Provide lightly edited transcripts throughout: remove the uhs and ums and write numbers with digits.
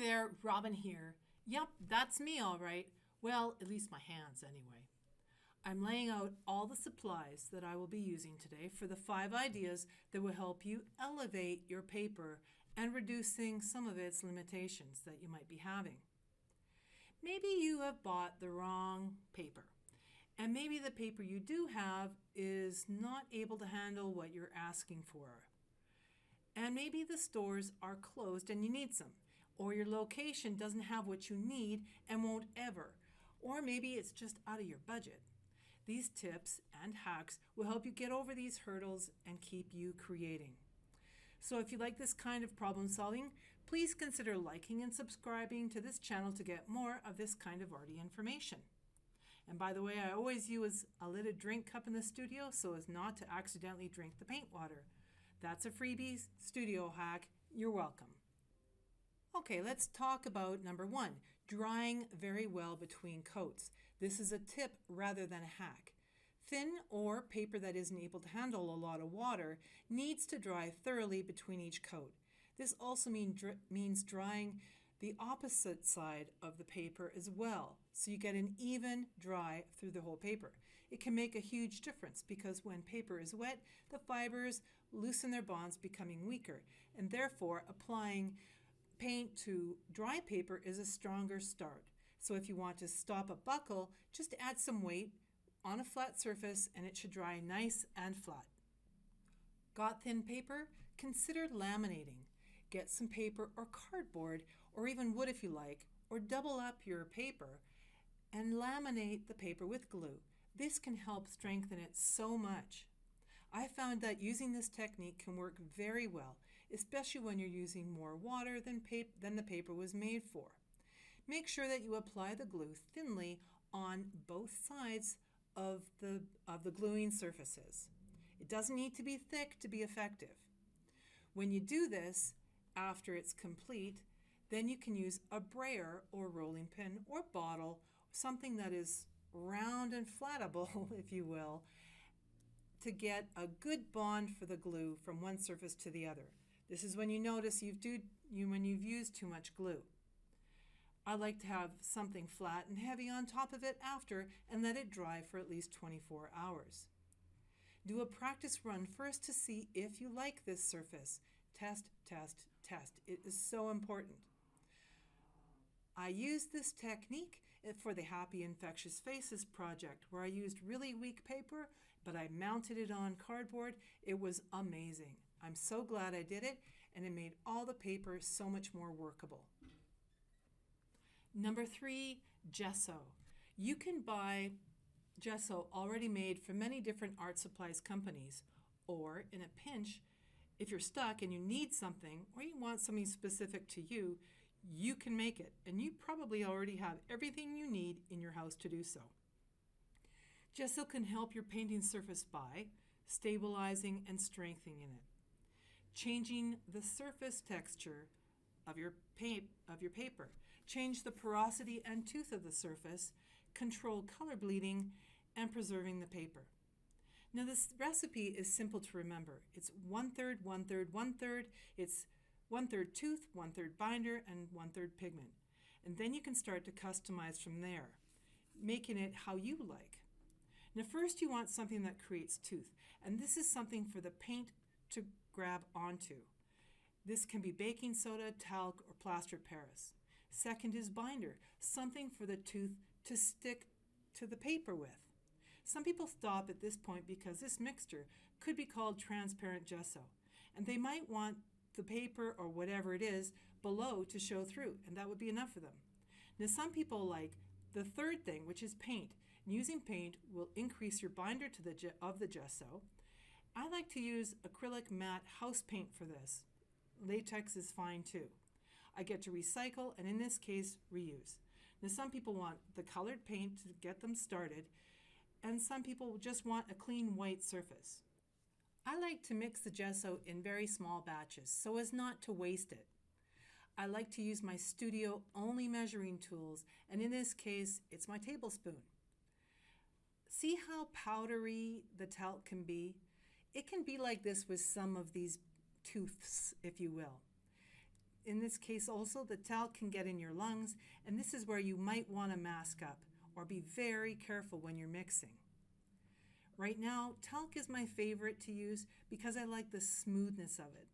there, Robin here. Yep, that's me all right. Well, at least my hands anyway. I'm laying out all the supplies that I will be using today for the 5 ideas that will help you elevate your paper and reducing some of its limitations that you might be having. Maybe you have bought the wrong paper, and maybe the paper you do have is not able to handle what you're asking for. And maybe the stores are closed and you need some, or your location doesn't have what you need and won't ever, or maybe it's just out of your budget. These tips and hacks will help you get over these hurdles and keep you creating. So if you like this kind of problem solving, please consider liking and subscribing to this channel to get more of this kind of arty information. And by the way, I always use a lidded drink cup in the studio so as not to accidentally drink the paint water. That's a freebie studio hack. You're welcome. Okay, let's talk about number 1, drying very well between coats. This is a tip rather than a hack. Thin or paper that isn't able to handle a lot of water needs to dry thoroughly between each coat. This also means drying the opposite side of the paper as well, so you get an even dry through the whole paper. It can make a huge difference because when paper is wet, the fibers loosen their bonds, becoming weaker, and therefore applying paint to dry paper is a stronger start. So if you want to stop a buckle, just add some weight on a flat surface and it should dry nice and flat. Got thin paper? Consider laminating. Get some paper or cardboard, or even wood if you like, or double up your paper and laminate the paper with glue. This can help strengthen it so much. I found that using this technique can work very well, especially when you're using more water than the paper was made for. Make sure that you apply the glue thinly on both sides of the gluing surfaces. It doesn't need to be thick to be effective. When you do this, after it's complete, then you can use a brayer or rolling pin or bottle, something that is round and flattable, if you will, to get a good bond for the glue from one surface to the other. This is when you notice when you've used too much glue. I like to have something flat and heavy on top of it after and let it dry for at least 24 hours. Do a practice run first to see if you like this surface. Test, test, test. It is so important. I used this technique for the Happy Infectious Faces project where I used really weak paper, but I mounted it on cardboard. It was amazing. I'm so glad I did it, and it made all the paper so much more workable. Number 3, gesso. You can buy gesso already made from many different art supplies companies, or in a pinch, if you're stuck and you need something or you want something specific to you, you can make it, and you probably already have everything you need in your house to do so. Gesso can help your painting surface by stabilizing and strengthening it, changing the surface texture of your paper, change the porosity and tooth of the surface, control color bleeding, and preserving the paper. Now this recipe is simple to remember. It's 1/3, 1/3, 1/3. It's 1/3 tooth, 1/3 binder, and 1/3 pigment. And then you can start to customize from there, making it how you like. Now first you want something that creates tooth, and this is something for the paint to grab onto. This can be baking soda, talc, or plaster Paris. Second is binder, something for the tooth to stick to the paper with. Some people stop at this point because this mixture could be called transparent gesso, and they might want the paper or whatever it is below to show through, and that would be enough for them. Now some people like the third thing, which is paint. And using paint will increase your binder of the gesso. I like to use acrylic matte house paint for this. Latex is fine too. I get to recycle, and in this case, reuse. Now some people want the colored paint to get them started, and some people just want a clean white surface. I like to mix the gesso in very small batches so as not to waste it. I like to use my studio only measuring tools, and in this case, it's my tablespoon. See how powdery the talc can be? It can be like this with some of these tooths, if you will. in this case also, the talc can get in your lungs, and this is where you might want to mask up or be very careful when you're mixing. Right now, talc is my favorite to use because I like the smoothness of it.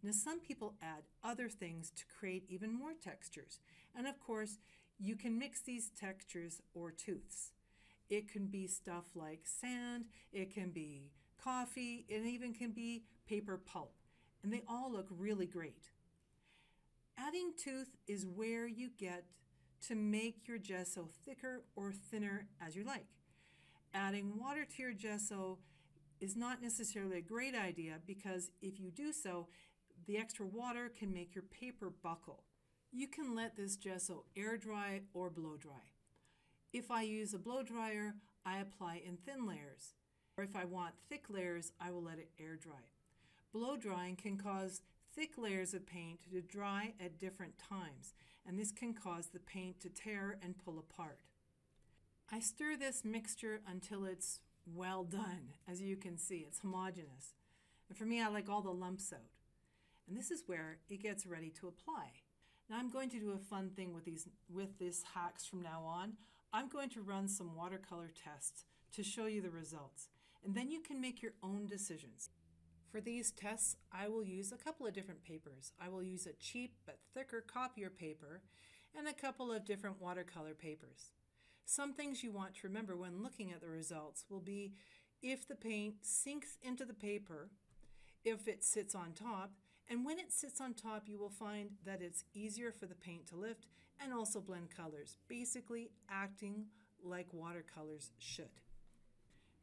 Now, some people add other things to create even more textures. And of course, you can mix these textures or tooths. It can be stuff like sand, it can be coffee, it even can be paper pulp. And they all look really great. Adding tooth is where you get to make your gesso thicker or thinner as you like. Adding water to your gesso is not necessarily a great idea because if you do so, the extra water can make your paper buckle. You can let this gesso air dry or blow dry. If I use a blow dryer, I apply in thin layers. Or if I want thick layers, I will let it air dry. Blow drying can cause thick layers of paint to dry at different times, and this can cause the paint to tear and pull apart. I stir this mixture until it's well done. As you can see, it's homogeneous. And for me, I like all the lumps out. And this is where it gets ready to apply. Now I'm going to do a fun thing with these hacks from now on. I'm going to run some watercolor tests to show you the results. And then you can make your own decisions. For these tests, I will use a couple of different papers. I will use a cheap but thicker copier paper and a couple of different watercolor papers. Some things you want to remember when looking at the results will be if the paint sinks into the paper, if it sits on top, and when it sits on top you will find that it's easier for the paint to lift and also blend colors, basically acting like watercolors should.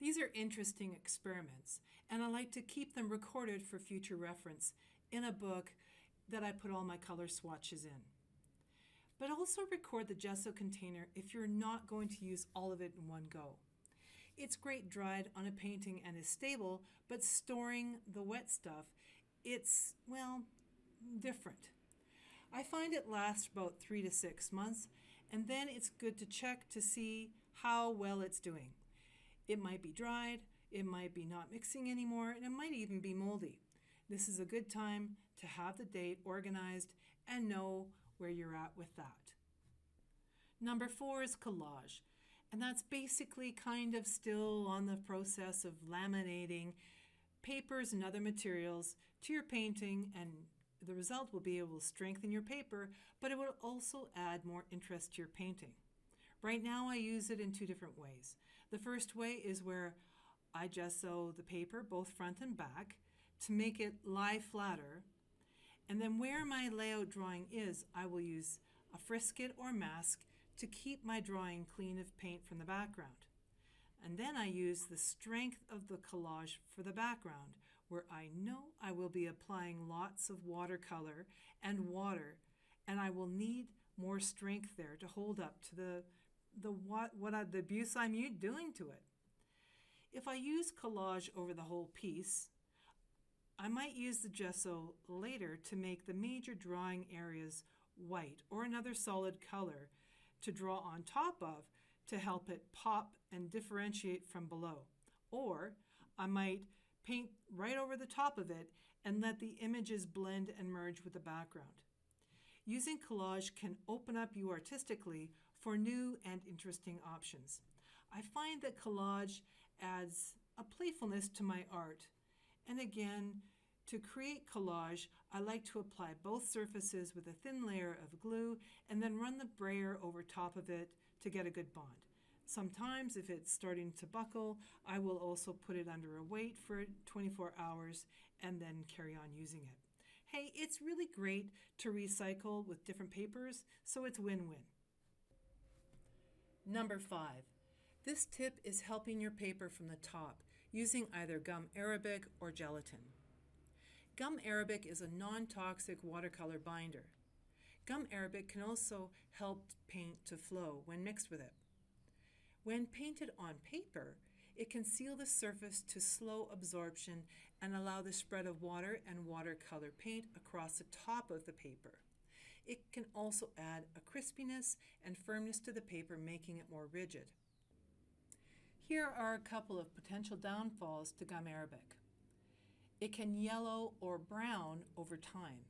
These are interesting experiments, and I like to keep them recorded for future reference in a book that I put all my color swatches in. But also record the gesso container if you're not going to use all of it in one go. It's great dried on a painting and is stable, but storing the wet stuff, it's, well, different. I find it lasts about 3 to 6 months, and then it's good to check to see how well it's doing. It might be dried, it might be not mixing anymore, and it might even be moldy. This is a good time to have the date organized and know where you're at with that. Number 4 is collage, and that's basically kind of still on the process of laminating papers and other materials to your painting, and the result will be able to strengthen your paper, but it will also add more interest to your painting. Right now I use it in 2 different ways. The first way is where I gesso the paper, both front and back, to make it lie flatter. And then where my layout drawing is, I will use a frisket or mask to keep my drawing clean of paint from the background. And then I use the strength of the collage for the background, where I know I will be applying lots of watercolor and water, and I will need more strength there to hold up to the abuse I'm doing to it. If I use collage over the whole piece, I might use the gesso later to make the major drawing areas white or another solid color to draw on top of to help it pop and differentiate from below. Or I might paint right over the top of it and let the images blend and merge with the background. Using collage can open up you artistically for new and interesting options. I find that collage adds a playfulness to my art. And again, to create collage, I like to apply both surfaces with a thin layer of glue and then run the brayer over top of it to get a good bond. Sometimes if it's starting to buckle, I will also put it under a weight for 24 hours and then carry on using it. Hey, it's really great to recycle with different papers, so it's win-win. Number 5. This tip is helping your paper from the top using either gum arabic or gelatin. Gum arabic is a non-toxic watercolor binder. Gum arabic can also help paint to flow when mixed with it. When painted on paper, it can seal the surface to slow absorption and allow the spread of water and watercolor paint across the top of the paper. It can also add a crispiness and firmness to the paper, making it more rigid. Here are a couple of potential downfalls to gum arabic. It can yellow or brown over time.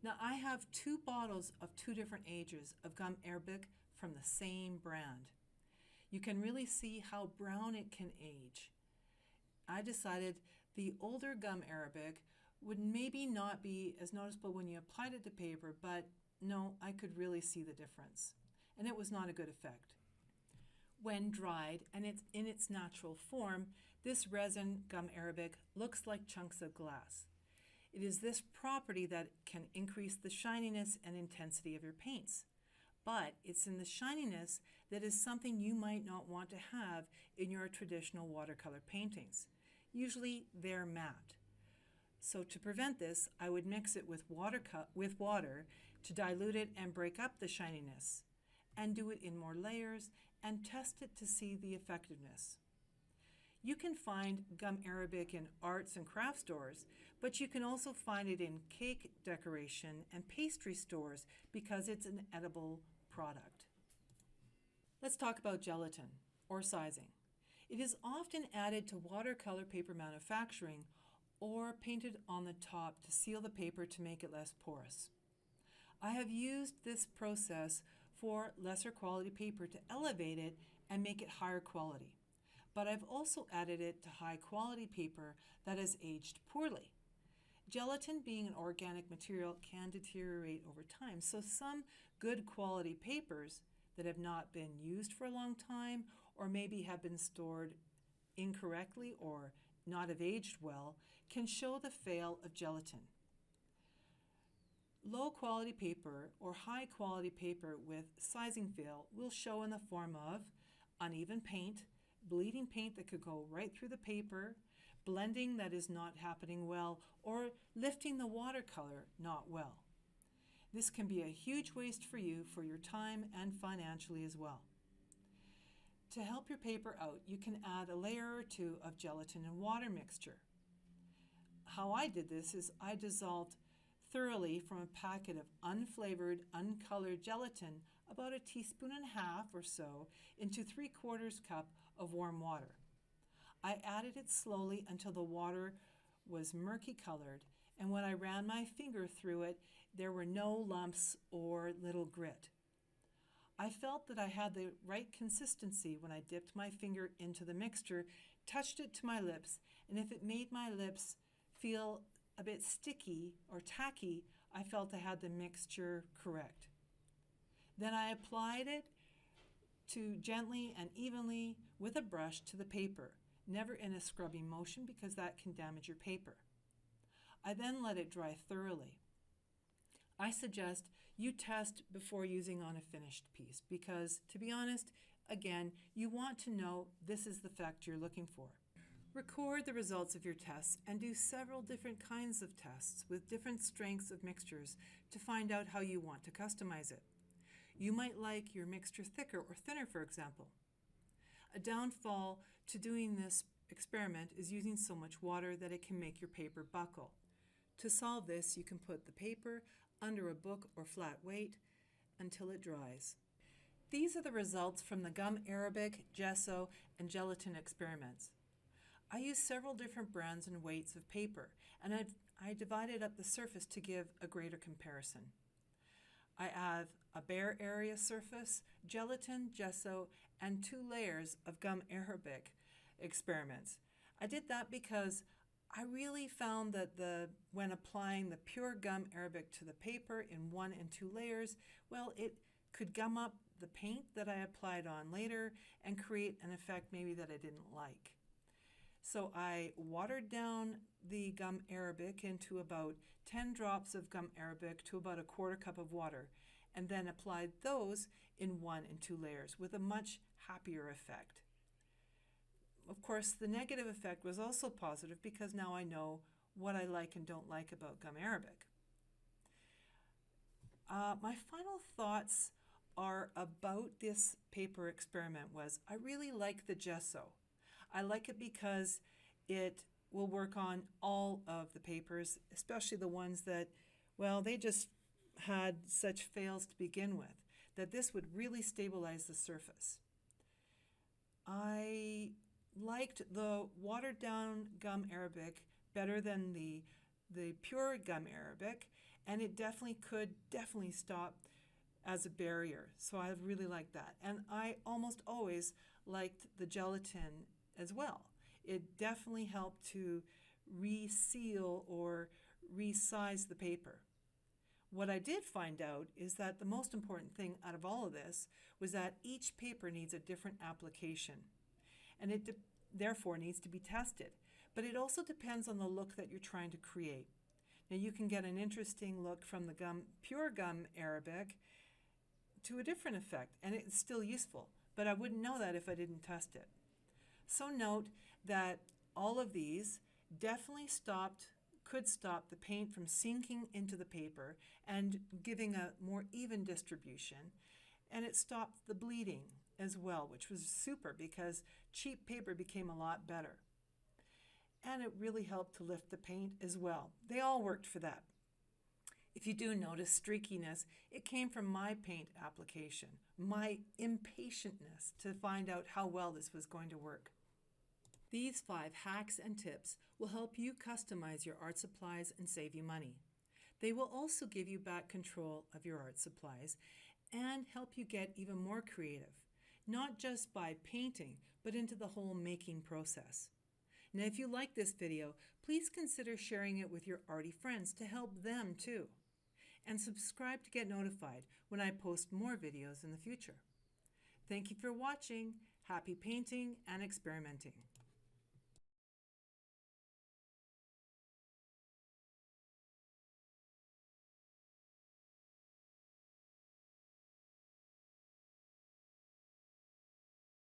Now I have 2 bottles of 2 different ages of gum arabic from the same brand. You can really see how brown it can age. I decided the older gum arabic would maybe not be as noticeable when you applied it to paper, but no, I could really see the difference. And it was not a good effect. When dried and it's in its natural form, this resin gum arabic looks like chunks of glass. It is this property that can increase the shininess and intensity of your paints. But it's in the shininess that is something you might not want to have in your traditional watercolor paintings. Usually they're matte. So to prevent this, I would mix it with water to dilute it and break up the shininess, and do it in more layers and test it to see the effectiveness. You can find gum arabic in arts and craft stores, but you can also find it in cake decoration and pastry stores because it's an edible product. Let's talk about gelatin, or sizing. It is often added to watercolor paper manufacturing or painted on the top to seal the paper to make it less porous. I have used this process for lesser quality paper to elevate it and make it higher quality. But I've also added it to high quality paper that has aged poorly. Gelatin, being an organic material, can deteriorate over time, so some good quality papers that have not been used for a long time or maybe have been stored incorrectly or not have aged well can show the fail of gelatin. Low quality paper or high quality paper with sizing fail will show in the form of uneven paint, bleeding paint that could go right through the paper, blending that is not happening well, or lifting the watercolor not well. This can be a huge waste for you, for your time, and financially as well. To help your paper out, you can add a layer or 2 of gelatin and water mixture. How I did this is I dissolved thoroughly from a packet of unflavored, uncolored gelatin about 1.5 teaspoons or so into 3/4 cup of warm water. I added it slowly until the water was murky colored, and when I ran my finger through it, there were no lumps or little grit. I felt that I had the right consistency when I dipped my finger into the mixture, touched it to my lips, and if it made my lips feel a bit sticky or tacky, I felt I had the mixture correct. Then I applied it to gently and evenly with a brush to the paper, never in a scrubbing motion because that can damage your paper. I then let it dry thoroughly. I suggest you test before using on a finished piece because, to be honest, again, you want to know this is the effect you're looking for. Record the results of your tests and do several different kinds of tests with different strengths of mixtures to find out how you want to customize it. You might like your mixture thicker or thinner, for example. A downfall to doing this experiment is using so much water that it can make your paper buckle. To solve this, you can put the paper under a book or flat weight until it dries. These are the results from the gum arabic, gesso, and gelatin experiments. I used several different brands and weights of paper, and I divided up the surface to give a greater comparison. I have a bare area surface, gelatin, gesso, and 2 layers of gum arabic experiments. I did that because I really found that when applying the pure gum arabic to the paper in 1 and 2 layers, well, it could gum up the paint that I applied on later and create an effect maybe that I didn't like. So I watered down the gum arabic into about 10 drops of gum arabic to about 1/4 cup of water, and then applied those in 1 and 2 layers with a much happier effect. Of course, the negative effect was also positive because now I know what I like and don't like about gum arabic. My final thoughts are about this paper experiment was I really like the gesso. I like it because it will work on all of the papers, especially the ones that, well, they just had such fails to begin with, that this would really stabilize the surface. I liked the watered down gum arabic better than the pure gum arabic, And it could stop as a barrier. So I really like that. And I almost always liked the gelatin as well. It definitely helped to reseal or resize the paper. What I did find out is that the most important thing out of all of this was that each paper needs a different application, and it therefore needs to be tested. But it also depends on the look that you're trying to create. Now you can get an interesting look from the pure gum Arabic to a different effect, and it's still useful, but I wouldn't know that if I didn't test it. So note that all of these definitely could stop the paint from sinking into the paper and giving a more even distribution, and it stopped the bleeding as well, which was super because cheap paper became a lot better. And it really helped to lift the paint as well. They all worked for that. If you do notice streakiness, it came from my paint application, my impatientness to find out how well this was going to work. These 5 hacks and tips will help you customize your art supplies and save you money. They will also give you back control of your art supplies and help you get even more creative, not just by painting, but into the whole making process. Now, if you like this video, please consider sharing it with your arty friends to help them too. And subscribe to get notified when I post more videos in the future. Thank you for watching. Happy painting and experimenting.